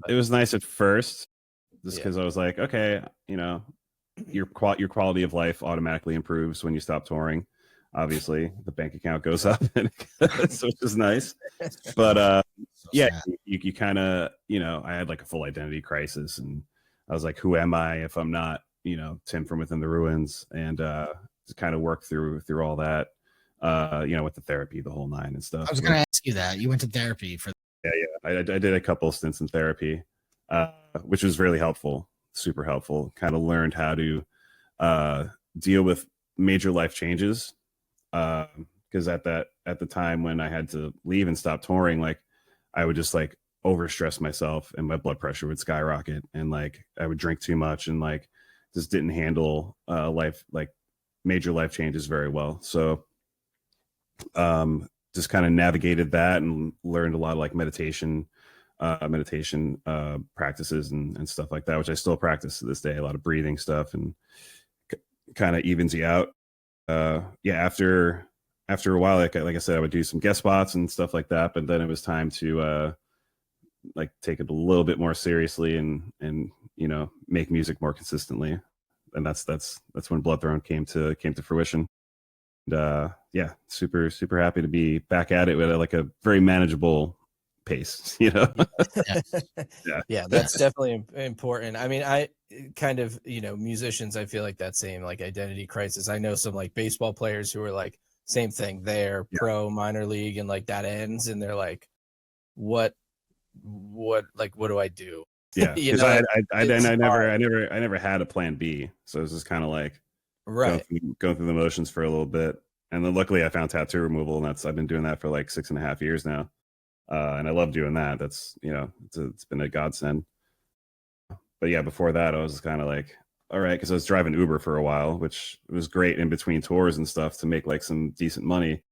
it was nice at first, just Yeah. because I was like, okay, your quality of life automatically improves when you stop touring. Obviously, the bank account goes up, so which is nice. But yeah, sad. you kind of, I had like a full identity crisis, and I was like, who am I if I'm not, Tim from Within the Ruins, and just kind of work through all that, with the therapy, the whole nine and stuff. I was going to ask you that. You went to therapy for. Yeah. I did a couple of stints in therapy, which was really helpful, super helpful. Kind of learned how to deal with major life changes. Because at the time when I had to leave and stop touring, like I would just like overstress myself and my blood pressure would skyrocket, and like I would drink too much and like just didn't handle life, like major life changes very well. So just kind of navigated that and learned a lot of like meditation practices and stuff like that, which I still practice to this day, a lot of breathing stuff, and kind of evens you out. After a while, like I said, I would do some guest spots and stuff like that, but then it was time to like take it a little bit more seriously and make music more consistently, and that's when Bloodthrone came to fruition. And super happy to be back at it with like a very manageable pace. Yeah, that's definitely important. I mean, I kind of, musicians, I feel like that same like identity crisis. I know some like baseball players who are like same thing. They're pro, minor league, and like that ends, and they're like, what do I do? Yeah, because I never had a plan B, so it was just kind of like going through the motions for a little bit, and then luckily I found tattoo removal, and I've been doing that for like 6.5 years now, and I love doing that. That's it's been a godsend. But yeah, before that I was kind of like, all right, because I was driving Uber for a while, which was great in between tours and stuff to make like some decent money.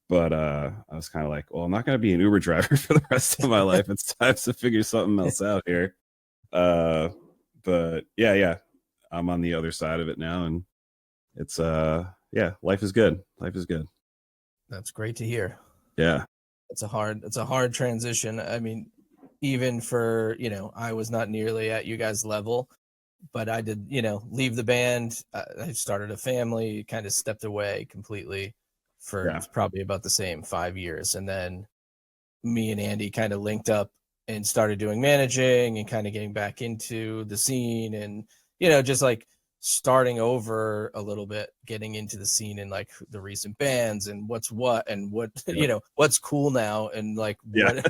But I was kind of like, well, I'm not going to be an Uber driver for the rest of my life. It's time to figure something else out here. But yeah, I'm on the other side of it now, and it's life is good. Life is good. That's great to hear. Yeah, it's a hard transition. I mean, even for I was not nearly at you guys' level, but I did leave the band. I started a family, kind of stepped away completely for probably about the same 5 years, and then me and Andy kind of linked up and started doing managing and kind of getting back into the scene, and just like starting over a little bit, getting into the scene and like the recent bands and what's what and what what's cool now, and like what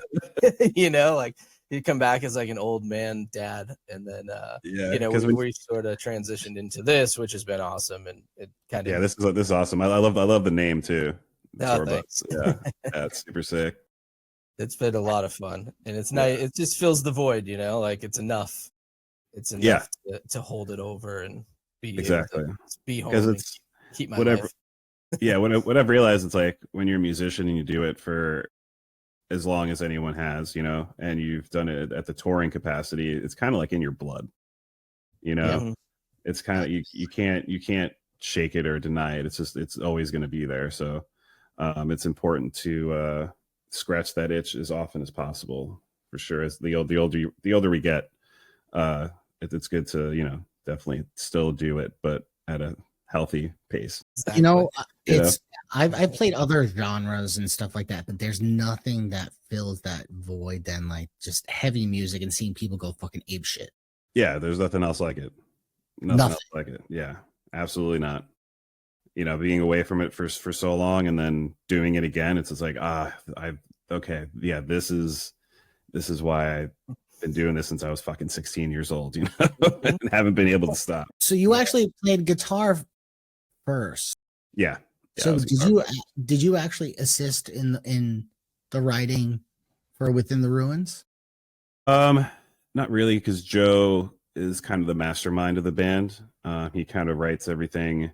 like you come back as like an old man dad, and then we sort of transitioned into this, which has been awesome, and it kind of this is awesome. I love the name too. Thanks. That's super sick. It's been a lot of fun, and it's nice. It just fills the void, like it's enough. It's enough to hold it over and be exactly able to be home because and it's keep my whatever. life. What I've realized, it's like when you're a musician and you do it for as long as anyone has, and you've done it at the touring capacity, it's kind of like in your blood, It's kind of you can't shake it or deny it. It's always going to be there. So it's important to scratch that itch as often as possible, for sure. As the older we get, it's good to definitely still do it, but at a healthy pace. I've played other genres and stuff like that, but there's nothing that fills that void than like just heavy music and seeing people go fucking ape shit. Yeah, there's nothing else like it. Nothing else like it. Yeah, absolutely not. Being away from it for so long and then doing it again, it's just like, this is why I've been doing this since I was fucking 16 years old, and haven't been able to stop. So you actually played guitar first. Yeah. So did you actually assist in the writing for Within the Ruins? Not really, because Joe is kind of the mastermind of the band. He kind of writes everything,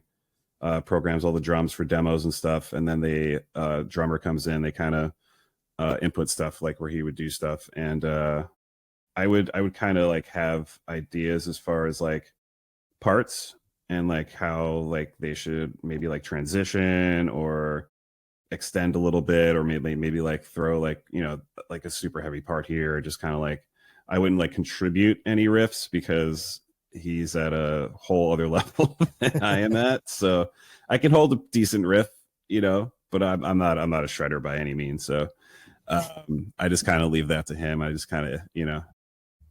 programs all the drums for demos and stuff, and then the drummer comes in. They kind of input stuff, like where he would do stuff, and I would kind of like have ideas as far as like parts and like how like they should maybe like transition or extend a little bit, or maybe like throw like like a super heavy part here, or just kind of like I wouldn't like contribute any riffs because he's at a whole other level than I am at. So I can hold a decent riff, you know, but I'm not a shredder by any means. So I just kind of leave that to him. I just kind of, you know,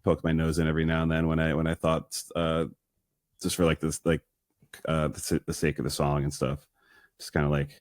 poke my nose in every now and then when I thought just for like this, like the sake of the song and stuff, just kind of like